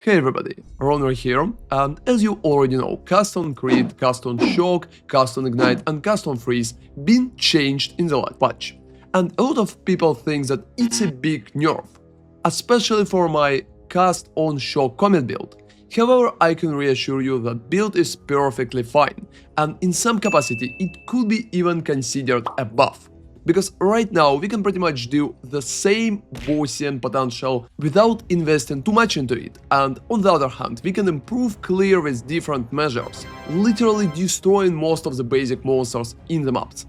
Hey everybody, ronarray here, and as you already know, cast on crit, cast on shock, cast on ignite and cast on freeze been changed in the last patch. And a lot of people think that it's a big nerf, especially for my cast on shock comet build. However, I can reassure you that build is perfectly fine, and in some capacity it could be even considered a buff. Because right now we can pretty much do the same Bossian potential without investing too much into it, and on the other hand we can improve clear with different measures, literally destroying most of the basic monsters in the maps.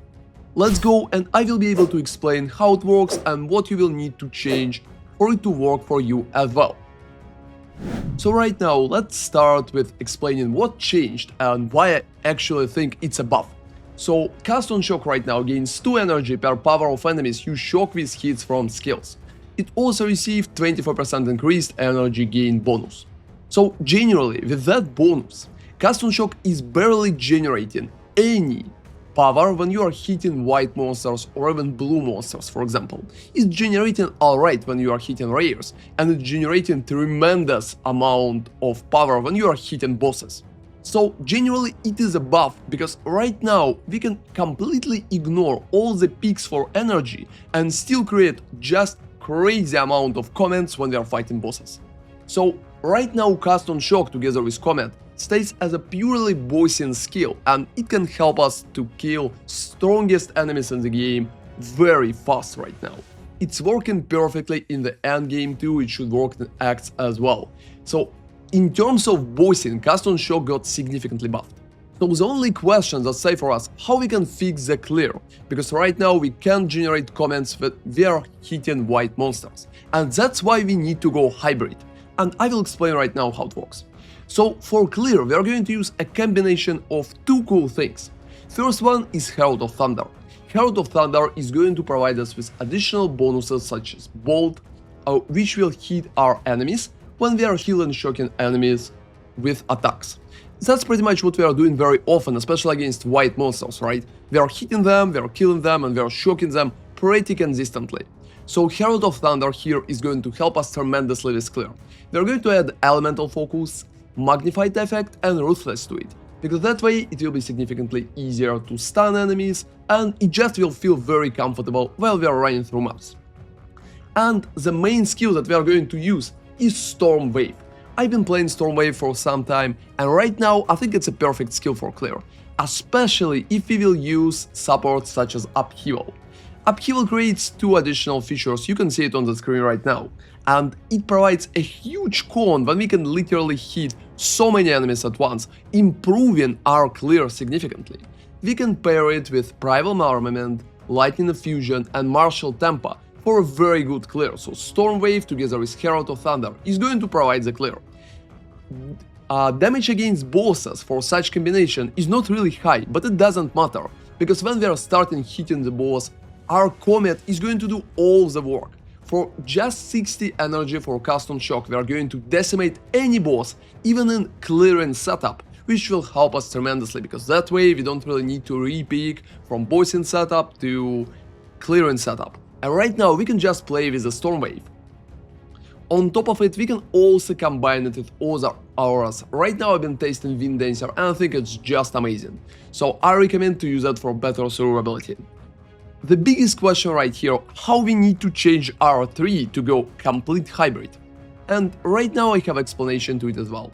Let's go, and I will be able to explain how it works and what you will need to change for it to work for you as well. So right now let's start with explaining what changed and why I actually think it's a buff. So, cast on shock right now gains 2 energy per power of enemies you shock with hits from skills. It also received 24% increased energy gain bonus. So generally, with that bonus, cast on shock is barely generating any power when you are hitting white monsters or even blue monsters, for example. It's generating alright when you are hitting rares, and it's generating tremendous amount of power when you are hitting bosses. So generally it is a buff, because right now we can completely ignore all the peaks for energy and still create just crazy amount of comments when we are fighting bosses. So right now cast on shock together with Comet stays as a purely Bossian skill, and it can help us to kill strongest enemies in the game very fast right now. It's working perfectly in the end game too, it should work in acts as well. So in terms of Bossian, cast on shock got significantly buffed. So the only question that's safe for us how we can fix the clear, because right now we can't generate comments that we are hitting white monsters, and that's why we need to go hybrid, and I will explain right now how it works. So for clear we are going to use a combination of 2 cool things. First one is Herald of Thunder. Herald of Thunder is going to provide us with additional bonuses such as Bolt, which will hit our enemies when we are healing shocking enemies with attacks. That's pretty much what we are doing very often, especially against white monsters, right? We are hitting them, we are killing them, and we are shocking them pretty consistently. So Herald of Thunder here is going to help us tremendously with clear. We are going to add Elemental Focus, Magnified Effect and Ruthless to it, because that way it will be significantly easier to stun enemies, and it just will feel very comfortable while we are running through maps. And the main skill that we are going to use is Storm Wave. I've been playing Storm Wave for some time, and right now I think it's a perfect skill for clear, especially if we will use supports such as Upheaval. Upheaval creates 2 additional features, you can see it on the screen right now, and it provides a huge con when we can literally hit so many enemies at once, improving our clear significantly. We can pair it with Primal Armament, Lightning Effusion and Martial Tempo for a very good clear, so Storm Wave together with Herald of Thunder is going to provide the clear. Damage against bosses for such combination is not really high, but it doesn't matter, because when we are starting hitting the boss, our Comet is going to do all the work. For just 60 energy for cast on shock, we are going to decimate any boss, even in clearing setup, which will help us tremendously, because that way we don't really need to re-peak from Bossian setup to clearing setup. And right now we can just play with the Storm Wave. On top of it, we can also combine it with other auras. Right now I've been testing Wind Dancer and I think it's just amazing. So I recommend to use it for better survivability. The biggest question right here, how we need to change R3 to go complete hybrid. And right now I have explanation to it as well.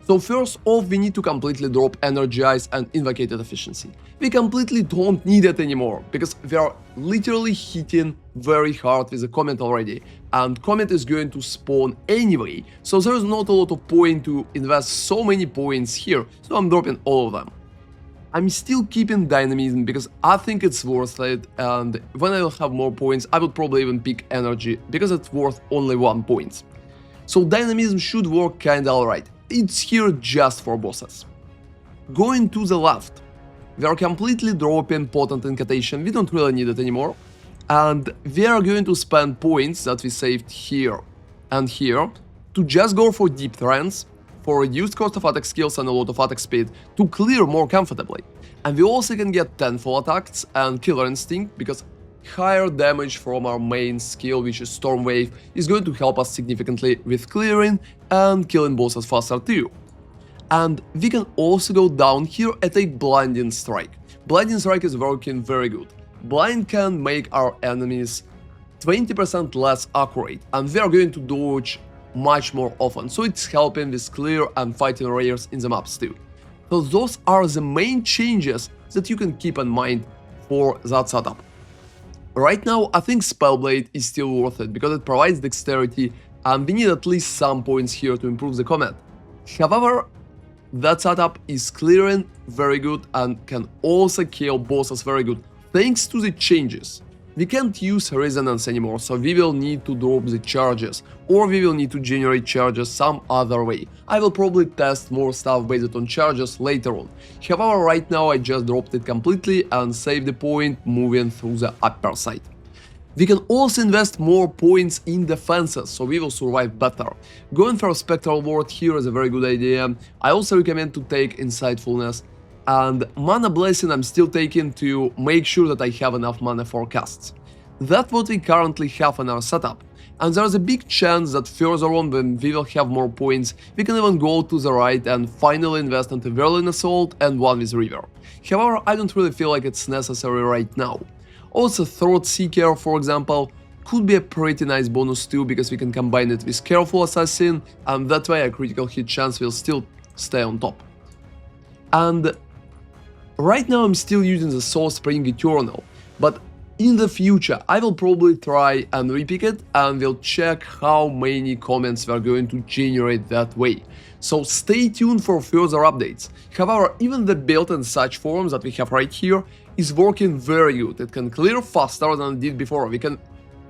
So first off, we need to completely drop Energize and Invocated Efficiency. We completely don't need it anymore, because we are literally hitting very hard with the Comet already, and Comet is going to spawn anyway, so there is not a lot of point to invest so many points here, so I'm dropping all of them. I'm still keeping Dynamism because I think it's worth it, and when I will have more points I would probably even pick Energy, because it's worth only 1 point. So Dynamism should work kinda alright. It's here just for bosses. Going to the left, we are completely dropping Potent Incantation, we don't really need it anymore, and we are going to spend points that we saved here and here to just go for Deep Trance, for reduced cost of attack skills and a lot of attack speed to clear more comfortably. And we also can get 10 full attacks and Killer Instinct, because higher damage from our main skill, which is Storm Wave, is going to help us significantly with clearing and killing bosses faster too. And we can also go down here at a Blinding Strike. Blinding Strike is working very good. Blind can make our enemies 20% less accurate, and we are going to dodge much more often, so it's helping with clear and fighting rares in the maps too. So those are the main changes that you can keep in mind for that setup. Right now, I think Spellblade is still worth it because it provides dexterity and we need at least some points here to improve the Comet. However, that setup is clearing very good and can also kill bosses very good thanks to the changes. We can't use resonance anymore, so we will need to drop the charges, or we will need to generate charges some other way. I will probably test more stuff based on charges later on. However, right now I just dropped it completely and saved the point moving through the upper side. We can also invest more points in defenses, so we will survive better. Going for a Spectral Ward here is a very good idea. I also recommend to take Insightfulness. And Mana Blessing I'm still taking to make sure that I have enough mana for casts. That's what we currently have in our setup. And there's a big chance that further on, when we will have more points, we can even go to the right and finally invest into Whirling Assault and one with River. However, I don't really feel like it's necessary right now. Also, Throat Seeker, for example, could be a pretty nice bonus too, because we can combine it with Careful Assassin, and that way a critical hit chance will still stay on top. And right now I'm still using the Soul Spring Eternal, but in the future I will probably try and repick it and we'll check how many comments we're going to generate that way. So stay tuned for further updates. However, even the build in such forms that we have right here is working very good. It can clear faster than it did before. We can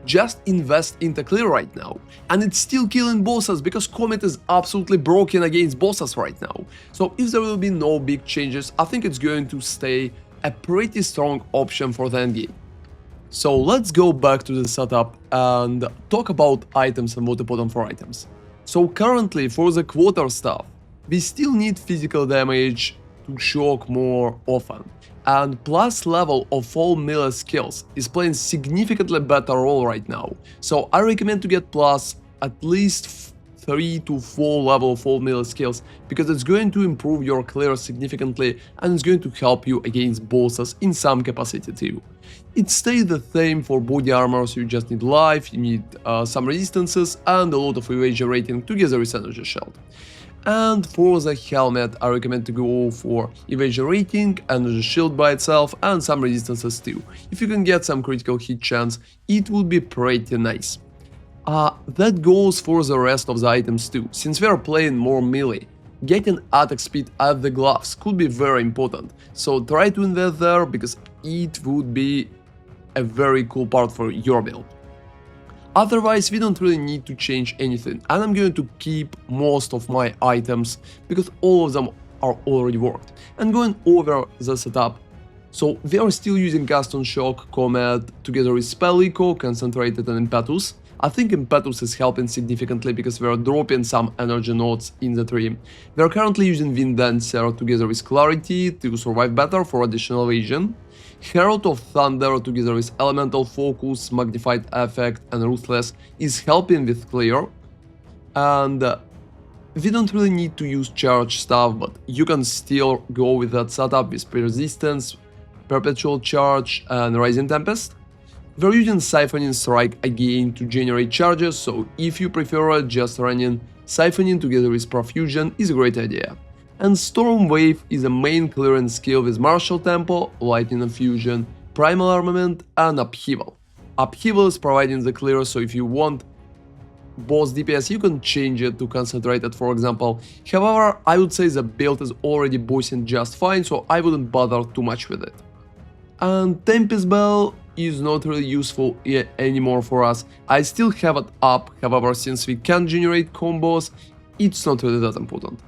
just invest into clear right now, and it's still killing bosses because Comet is absolutely broken against bosses right now. So if there will be no big changes, I think it's going to stay a pretty strong option for the endgame. So let's go back to the setup and talk about items and what's important for items. So currently for the quarter stuff, we still need physical damage to shock more often. And plus level of all melee skills is playing significantly better role right now. So I recommend to get plus at least 3 to 4 level of all melee skills, because it's going to improve your clear significantly and it's going to help you against bosses in some capacity too. It stays the same for body armor, so you just need life, you need some resistances and a lot of evasion rating together with energy shield. And for the helmet, I recommend to go for evasion rating, energy shield by itself and some resistances too. If you can get some critical hit chance, it would be pretty nice. That goes for the rest of the items too. Since we are playing more melee, getting attack speed at the gloves could be very important. So try to invest there, because it would be a very cool part for your build. Otherwise, we don't really need to change anything, and I'm going to keep most of my items because all of them are already worked. And going over the setup, so we are still using Cast on Shock Comet together with Spell Echo, Concentrated and Impetus. I think Impetus is helping significantly because we are dropping some energy nodes in the tree. We are currently using Wind Dancer together with Clarity to survive better for additional evasion. Herald of Thunder together with Elemental Focus, Magnified Effect and Ruthless is helping with clear. And we don't really need to use charge stuff, but you can still go with that setup with Persistence, Perpetual Charge and Rising Tempest. We're using Siphoning Strike again to generate charges, so if you prefer it, just running Siphoning together with Profusion is a great idea. And Storm Wave is a main clearance skill with Martial Tempo, Lightning Infusion, Primal Armament and Upheaval. Upheaval is providing the clear, so if you want boss DPS you can change it to Concentrated, for example. However, I would say the build is already bossing just fine, so I wouldn't bother too much with it. And Tempest Bell is not really useful anymore for us. I still have it up, however, since we can't generate combos, it's not really that important.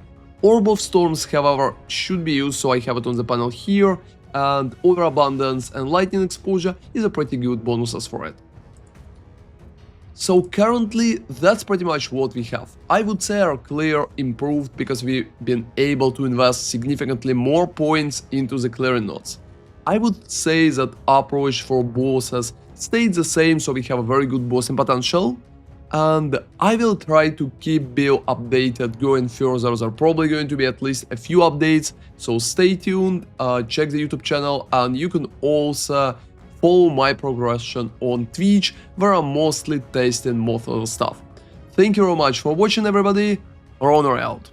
Orb of Storms, however, should be used, so I have it on the panel here, and Overabundance and Lightning Exposure is a pretty good bonuses for it. So currently, that's pretty much what we have. I would say our clear improved because we've been able to invest significantly more points into the clearing nodes. I would say that approach for bosses stayed the same, so we have a very good bossing potential. And I will try to keep Bill updated going further. There are probably going to be at least a few updates, so stay tuned, check the YouTube channel, and you can also follow my progression on Twitch, where I'm mostly testing most of the stuff. Thank you very much for watching, everybody. ronarray out.